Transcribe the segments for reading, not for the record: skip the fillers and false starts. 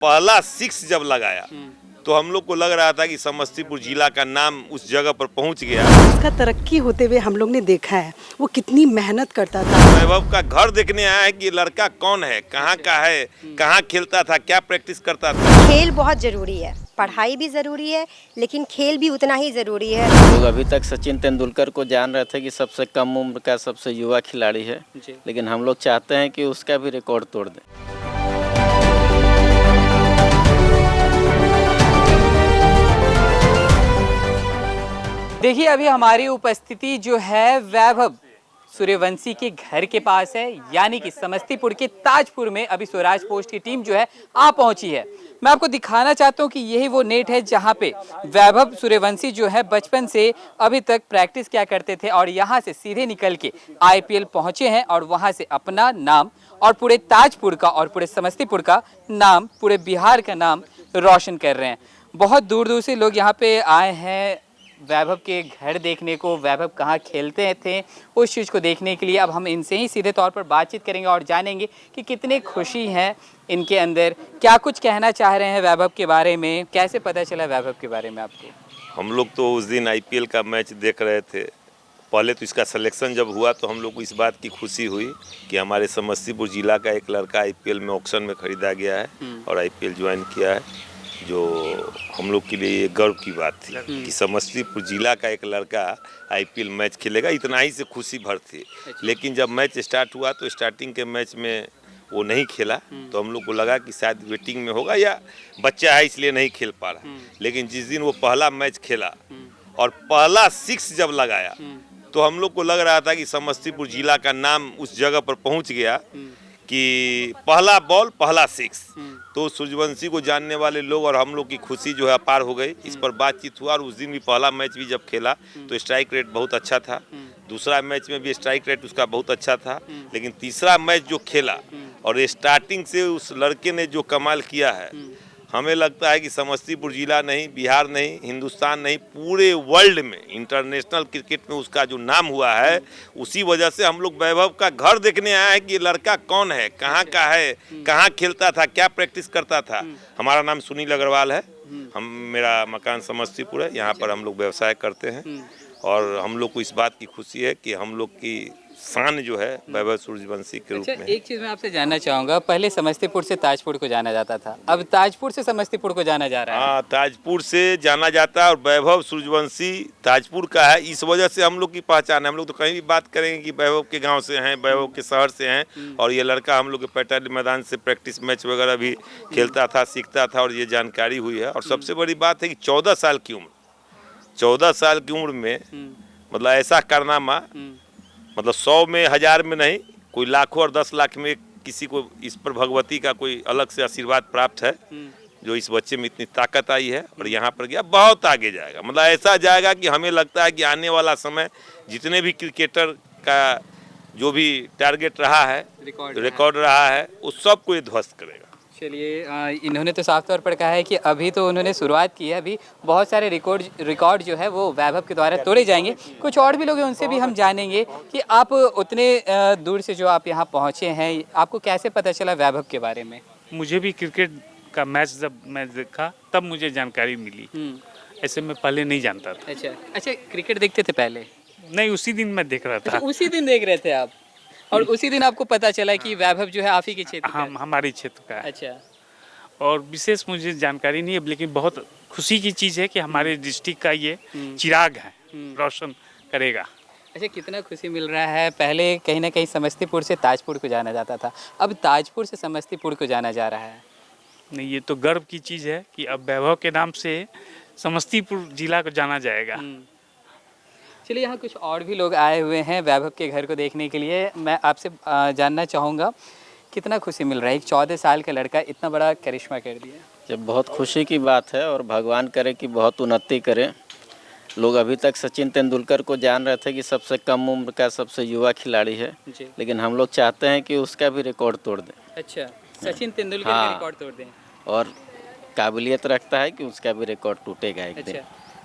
पहला सिक्स जब लगाया तो हम लोग को लग रहा था कि समस्तीपुर जिला का नाम उस जगह पर पहुंच गया। उसका तरक्की होते हुए हम लोग ने देखा है, वो कितनी मेहनत करता था। वैभव का घर देखने आया है कि ये लड़का कौन है, कहाँ का है, कहाँ खेलता था, क्या प्रैक्टिस करता था। खेल बहुत ज़रूरी है, पढ़ाई भी ज़रूरी है, लेकिन खेल भी उतना ही ज़रूरी है। लोग अभी तक सचिन तेंदुलकर को जान रहे थे कि सबसे कम उम्र का सबसे युवा खिलाड़ी है, लेकिन हम लोग चाहते हैं कि उसका भी रिकॉर्ड तोड़ दें। देखिए, अभी हमारी उपस्थिति जो है वैभव सूर्यवंशी के घर के पास है, यानी कि समस्तीपुर के ताजपुर में अभी स्वराज पोस्ट की टीम जो है आ पहुंची है। मैं आपको दिखाना चाहता हूं कि यही वो नेट है जहां पे वैभव सूर्यवंशी जो है बचपन से अभी तक प्रैक्टिस क्या करते थे और यहां से सीधे निकल के आईपीएल पहुंचे हैं और वहां से अपना नाम और पूरे ताजपुर का और पूरे समस्तीपुर का नाम, पूरे बिहार का नाम रोशन कर रहे हैं। बहुत दूर दूर से लोग यहाँ पे आए हैं वैभव के घर देखने को, वैभव कहाँ खेलते थे उस चीज़ को देखने के लिए। अब हम इनसे ही सीधे तौर पर बातचीत करेंगे और जानेंगे कि कितने खुशी हैं इनके अंदर, क्या कुछ कहना चाह रहे हैं वैभव के बारे में। कैसे पता चला वैभव के बारे में आपको? हम लोग तो उस दिन आईपीएल का मैच देख रहे थे। पहले तो इसका सिलेक्शन जब हुआ तो हम लोग को इस बात की खुशी हुई कि हमारे समस्तीपुर जिला का एक लड़का आईपीएल में ऑक्शन में खरीदा गया है और आईपीएल ज्वाइन किया है, जो हम लोग के लिए ये गर्व की बात थी कि समस्तीपुर जिला का एक लड़का आईपीएल मैच खेलेगा। इतना ही से खुशी भर थी। लेकिन जब मैच स्टार्ट हुआ तो स्टार्टिंग के मैच में वो नहीं खेला, तो हम लोग को लगा कि शायद वेटिंग में होगा या बच्चा है इसलिए नहीं खेल पा रहा। लेकिन जिस दिन वो पहला मैच खेला और पहला सिक्स जब लगाया तो हम लोग को लग रहा था कि समस्तीपुर जिला का नाम उस जगह पर पहुंच गया कि पहला बॉल पहला सिक्स। तो सूर्यवंशी को जानने वाले लोग और हम लोग की खुशी जो है अपार हो गई। इस पर बातचीत हुआ और उस दिन भी पहला मैच भी जब खेला तो स्ट्राइक रेट बहुत अच्छा था, दूसरा मैच में भी स्ट्राइक रेट उसका बहुत अच्छा था, लेकिन तीसरा मैच जो खेला और स्टार्टिंग से उस लड़के ने जो कमाल किया है, हमें लगता है कि समस्तीपुर जिला नहीं, बिहार नहीं, हिंदुस्तान नहीं, पूरे वर्ल्ड में इंटरनेशनल क्रिकेट में उसका जो नाम हुआ है, उसी वजह से हम लोग वैभव का घर देखने आए हैं कि ये लड़का कौन है, कहाँ का है, कहाँ खेलता था, क्या प्रैक्टिस करता था। हमारा नाम सुनील अग्रवाल है, मेरा मकान समस्तीपुर है, यहाँ पर हम लोग व्यवसाय करते हैं और हम लोग को इस बात की खुशी है कि हम लोग की शान जो है वैभव सूर्यवंशी के रूप में। एक चीज़ मैं आपसे जानना चाहूँगा, पहले समस्तीपुर से ताजपुर को जाना जाता था, अब ताजपुर से समस्तीपुर को जाना जा रहा है। हाँ, ताजपुर से जाना जाता है और वैभव सूर्यवंशी ताजपुर का है, इस वजह से हम लोग की पहचान है। हम लोग तो कहीं भी बात करेंगे कि वैभव के गांव से हैं, वैभव के शहर से हैं और ये लड़का हम लोग के पैटाली मैदान से प्रैक्टिस मैच वगैरह भी खेलता था, सीखता था और ये जानकारी हुई है। और सबसे बड़ी बात है कि 14 साल की उम्र में मतलब ऐसा कारनामा, मतलब 100 में 1000 में नहीं, कोई लाखों और 10 लाख में किसी को इस पर भगवती का कोई अलग से आशीर्वाद प्राप्त है, जो इस बच्चे में इतनी ताकत आई है और यहाँ पर गया बहुत आगे जाएगा। मतलब ऐसा जाएगा कि हमें लगता है कि आने वाला समय जितने भी क्रिकेटर का जो भी टारगेट रहा है, रिकॉर्ड रहा है, उस सब को ये ध्वस्त करेगा। चलिए, इन्होंने तो साफ तौर पर कहा है कि अभी तो उन्होंने शुरुआत की है, अभी बहुत सारे रिकॉर्ड जो है वो वैभव के द्वारा तोड़े जाएंगे। कुछ और भी लोग हैं, उनसे भी हम जानेंगे कि आप उतने दूर से जो आप यहाँ पहुँचे हैं, आपको कैसे पता चला वैभव के बारे में? मुझे भी क्रिकेट का मैच जब मैं देखा तब मुझे जानकारी मिली, ऐसे मैं पहले नहीं जानता था। अच्छा, क्रिकेट देखते थे पहले? नहीं, उसी दिन मैं देख रहा था। उसी दिन देख रहे थे आप और उसी दिन आपको पता चला कि वैभव जो है आप ही के क्षेत्र का है? हमारे क्षेत्र का है। अच्छा। और विशेष मुझे जानकारी नहीं है, लेकिन बहुत खुशी की चीज़ है कि हमारे डिस्ट्रिक्ट का ये चिराग है, रोशन करेगा। अच्छा, कितना खुशी मिल रहा है। पहले कहीं ना कहीं समस्तीपुर से ताजपुर को जाना जाता था, अब ताजपुर से समस्तीपुर को जाना जा रहा है। नहीं, ये तो गर्व की चीज़ है कि अब वैभव के नाम से समस्तीपुर जिला को जाना जाएगा। चलिए, यहाँ कुछ और भी लोग आए हुए हैं वैभव के घर को देखने के लिए। मैं आपसे जानना चाहूँगा, कितना खुशी मिल रहा है, एक 14 साल का लड़का इतना बड़ा करिश्मा कर दिया? जब बहुत खुशी की बात है और भगवान करे कि बहुत उन्नति करे। लोग अभी तक सचिन तेंदुलकर को जान रहे थे कि सबसे कम उम्र का सबसे युवा खिलाड़ी है, लेकिन हम लोग चाहते हैं कि उसका भी रिकॉर्ड तोड़ दें। अच्छा, सचिन तेंदुलकर का रिकॉर्ड तोड़ दें। और काबिलियत रखता है कि उसका भी रिकॉर्ड टूटेगा एक दिन।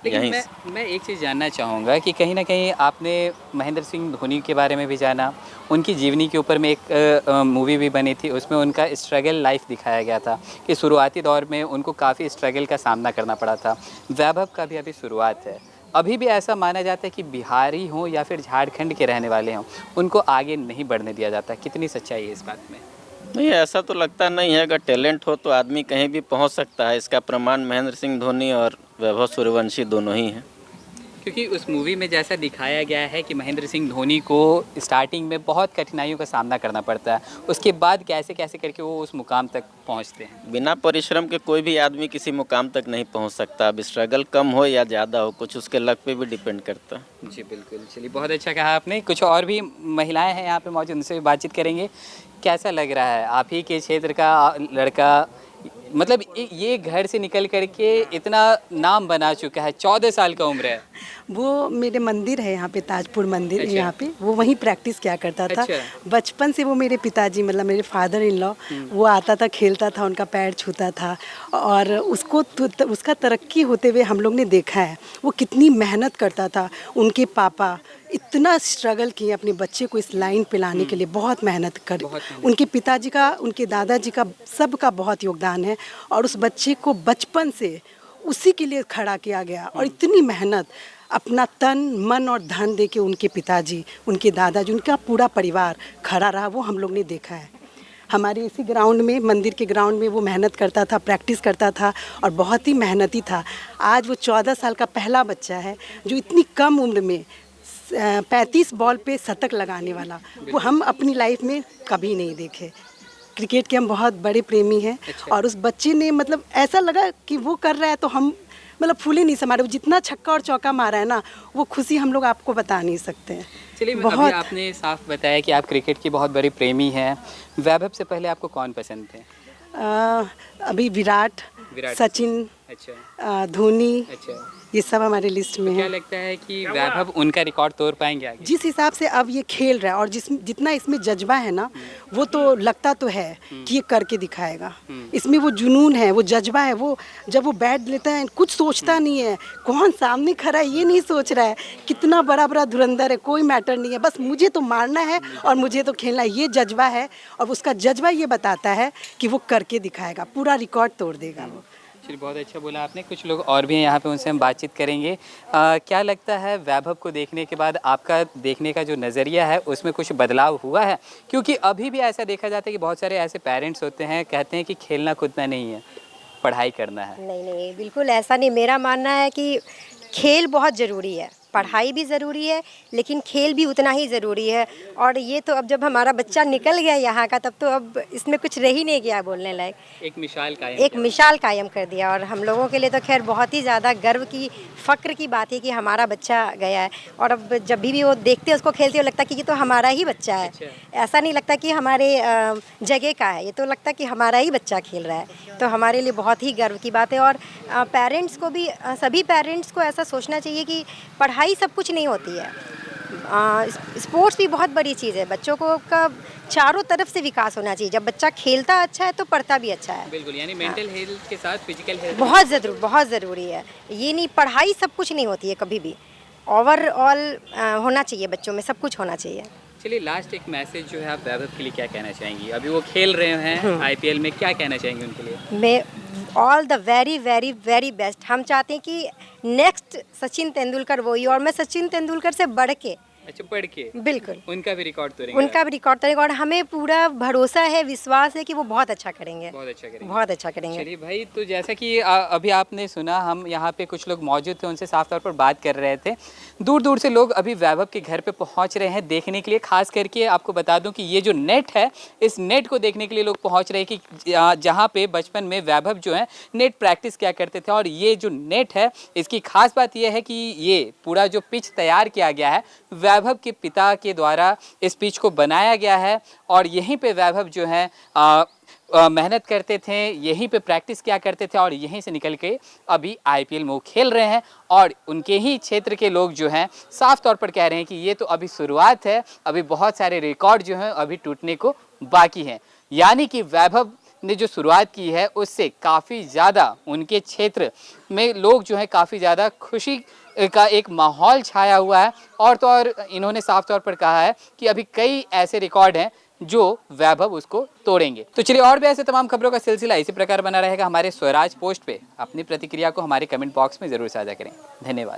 लेकिन यहीं मैं एक चीज़ जानना चाहूँगा कि कहीं ना कहीं आपने महेंद्र सिंह धोनी के बारे में भी जाना, उनकी जीवनी के ऊपर में एक मूवी भी बनी थी, उसमें उनका स्ट्रगल लाइफ दिखाया गया था कि शुरुआती दौर में उनको काफ़ी स्ट्रगल का सामना करना पड़ा था। वैभव का भी अभी शुरुआत है, अभी भी ऐसा माना जाता है कि बिहारी हों या फिर झारखंड के रहने वाले हों, उनको आगे नहीं बढ़ने दिया जाता। कितनी सच्चाई है इस बात में? नहीं, ऐसा तो लगता नहीं है। अगर टैलेंट हो तो आदमी कहीं भी पहुंच सकता है। इसका प्रमाण महेंद्र सिंह धोनी और वैभव सूर्यवंशी दोनों ही हैं। क्योंकि उस मूवी में जैसा दिखाया गया है कि महेंद्र सिंह धोनी को स्टार्टिंग में बहुत कठिनाइयों का सामना करना पड़ता है, उसके बाद कैसे कैसे करके वो उस मुकाम तक पहुंचते हैं। बिना परिश्रम के कोई भी आदमी किसी मुकाम तक नहीं पहुंच सकता। अब स्ट्रगल कम हो या ज़्यादा हो, कुछ उसके लक पे भी डिपेंड करता है। जी बिल्कुल, चलिए बहुत अच्छा कहा आपने। कुछ और भी महिलाएं हैं यहाँ पे मौजूद, उनसे भी बातचीत करेंगे। कैसा लग रहा है, आप ही के क्षेत्र का लड़का, मतलब ये घर से निकल करके इतना नाम बना चुका है, 14 साल का उम्र है। वो मेरे मंदिर है यहाँ पे, ताजपुर मंदिर अच्छा। यहाँ पे, वो वहीं प्रैक्टिस किया करता था। अच्छा। बचपन से वो मेरे पिताजी, मतलब मेरे फादर इन लॉ, वो आता था, खेलता था, उनका पैर छूता था, और उसको उसका तरक्की होते हुए हम लोग ने देखा है। वो कितनी मेहनत करता था। उनके पापा इतना स्ट्रगल किए अपने बच्चे को इस लाइन पे लाने के लिए, बहुत मेहनत कर। उनके पिताजी का, उनके दादाजी का, सबका बहुत योगदान है, और उस बच्चे को बचपन से उसी के लिए खड़ा किया गया। और इतनी मेहनत, अपना तन मन और धन दे के उनके पिताजी, उनके दादाजी, उनका पूरा परिवार खड़ा रहा, वो हम लोग ने देखा है। हमारे इसी ग्राउंड में, मंदिर के ग्राउंड में वो मेहनत करता था, प्रैक्टिस करता था, और बहुत ही मेहनती था। आज वो 14 साल का पहला बच्चा है जो इतनी कम उम्र में 35 बॉल पे शतक लगाने वाला, वो हम अपनी लाइफ में कभी नहीं देखे। क्रिकेट के हम बहुत बड़े प्रेमी हैं। अच्छा। और उस बच्चे ने, मतलब ऐसा लगा कि वो कर रहा है तो हम, मतलब फूले नहीं समारे। वो जितना छक्का और चौका मारा है ना, वो खुशी हम लोग आपको बता नहीं सकते हैं। चलिए, अभी आपने साफ बताया कि आप क्रिकेट की बहुत बड़ी प्रेमी हैं। वैभव से पहले आपको कौन पसंद थे? अभी विराट, सचिन, अच्छा। धोनी, अच्छा, ये सब हमारे लिस्ट में क्या है। लगता है कि वैभव उनका रिकॉर्ड तोड़ पाएंगे आगे? जिस हिसाब से अब ये खेल रहा है, और जितना इसमें जज्बा है ना, वो तो लगता तो है कि ये करके दिखाएगा। इसमें वो जुनून है, वो जज्बा है। वो जब वो बैट लेता है, कुछ सोचता नहीं है कौन सामने खड़ा है, ये नहीं सोच रहा है कितना बड़ा बड़ा धुरंधर है, कोई मैटर नहीं है, बस मुझे तो मारना है और मुझे तो खेलना है, ये जज्बा है। और उसका जज्बा ये बताता है कि वो करके दिखाएगा, पूरा रिकॉर्ड तोड़ देगा वो। चलिए, बहुत अच्छा बोला आपने। कुछ लोग और भी हैं यहाँ पे, उनसे हम बातचीत करेंगे। क्या लगता है वैभव को देखने के बाद आपका देखने का जो नज़रिया है उसमें कुछ बदलाव हुआ है? क्योंकि अभी भी ऐसा देखा जाता है कि बहुत सारे ऐसे पेरेंट्स होते हैं, कहते हैं कि खेलना कूदना नहीं है, पढ़ाई करना है। नहीं नहीं, बिल्कुल ऐसा नहीं। मेरा मानना है कि खेल बहुत ज़रूरी है, पढ़ाई भी ज़रूरी है, लेकिन खेल भी उतना ही ज़रूरी है। और ये तो अब जब हमारा बच्चा निकल गया यहाँ का, तब तो अब इसमें कुछ रह ही नहीं गया बोलने लायक। एक मिसाल कायम कर दिया। और हम लोगों के लिए तो खैर बहुत ही ज़्यादा गर्व की, फ़क्र की बात है कि हमारा बच्चा गया है। और अब जब भी वो देखते हैं, उसको खेलते हुए, लगता है कि ये तो हमारा ही बच्चा है। अच्छा। ऐसा नहीं लगता कि हमारे जगह का है, ये तो लगता है कि हमारा ही बच्चा खेल रहा है। तो हमारे लिए बहुत ही गर्व की बात है। और पेरेंट्स को भी, सभी पेरेंट्स को ऐसा सोचना चाहिए कि पढ़ाई सब कुछ नहीं होती है। स्पोर्ट्स भी बहुत बड़ी चीज़ है। बच्चों को का चारों तरफ से विकास होना चाहिए। जब बच्चा खेलता अच्छा है तो पढ़ता भी अच्छा है। बिल्कुल, यानी मेंटल हेल्थ के साथ फिजिकल हेल्थ बहुत ज़रूरी है। ये नहीं, पढ़ाई सब कुछ नहीं होती है कभी भी। ओवरऑल होना चाहिए, बच्चों में सब कुछ होना चाहिए। चलिए, लास्ट एक मैसेज जो है आप वैभव के लिए क्या कहना चाहेंगी? अभी वो खेल रहे हैं आईपीएल में, क्या कहना चाहेंगे उनके लिए? मैं all the very very very best. हम चाहते हैं कि नेक्स्ट सचिन तेंदुलकर वही, और मैं सचिन तेंदुलकर से बढ़ के, अच्छा, पढ़ के बिल्कुल उनका भी रिकॉर्ड तोड़ेंगे। उनका भी रिकॉर्ड तोड़ेंगे। और हमें पूरा भरोसा है, विश्वास है कि वो बहुत अच्छा करेंगे, बहुत अच्छा करेंगे। बहुत अच्छा करेंगे। चलिए भाई, तो जैसा कि अभी आपने सुना, हम यहाँ पे कुछ लोग मौजूद थे, उनसे साफ तौर पर बात कर रहे थे। दूर दूर से लोग अभी वैभव के घर पे पहुँच रहे हैं देखने के लिए। खास करके आपको बता दूं कि ये जो नेट है, इस नेट को देखने के लिए लोग पहुँच रहे हैं कि जहाँ पे बचपन में वैभव जो है नेट प्रैक्टिस किया करते थे। और ये जो नेट है, इसकी खास बात यह है कि ये पूरा जो पिच तैयार किया गया है, वैभव के पिता के द्वारा इस पिच को बनाया गया है। और यहीं पे वैभव जो है मेहनत करते थे, यहीं पे प्रैक्टिस किया करते थे, और यहीं से निकल के अभी आईपीएल में वो खेल रहे हैं। और उनके ही क्षेत्र के लोग जो हैं साफ तौर पर कह रहे हैं कि ये तो अभी शुरुआत है, अभी बहुत सारे रिकॉर्ड जो हैं अभी टूटने को बाकी हैं। यानी कि वैभव ने जो शुरुआत की है उससे काफ़ी ज़्यादा उनके क्षेत्र में लोग जो है काफ़ी ज़्यादा खुशी का एक माहौल छाया हुआ है। और तो और इन्होंने साफ तौर पर कहा है कि अभी कई ऐसे रिकॉर्ड हैं जो वैभव उसको तोड़ेंगे। तो चलिए, और भी ऐसे तमाम खबरों का सिलसिला इसी प्रकार बना रहेगा हमारे स्वराज पोस्ट पे। अपनी प्रतिक्रिया को हमारे कमेंट बॉक्स में ज़रूर साझा करें। धन्यवाद।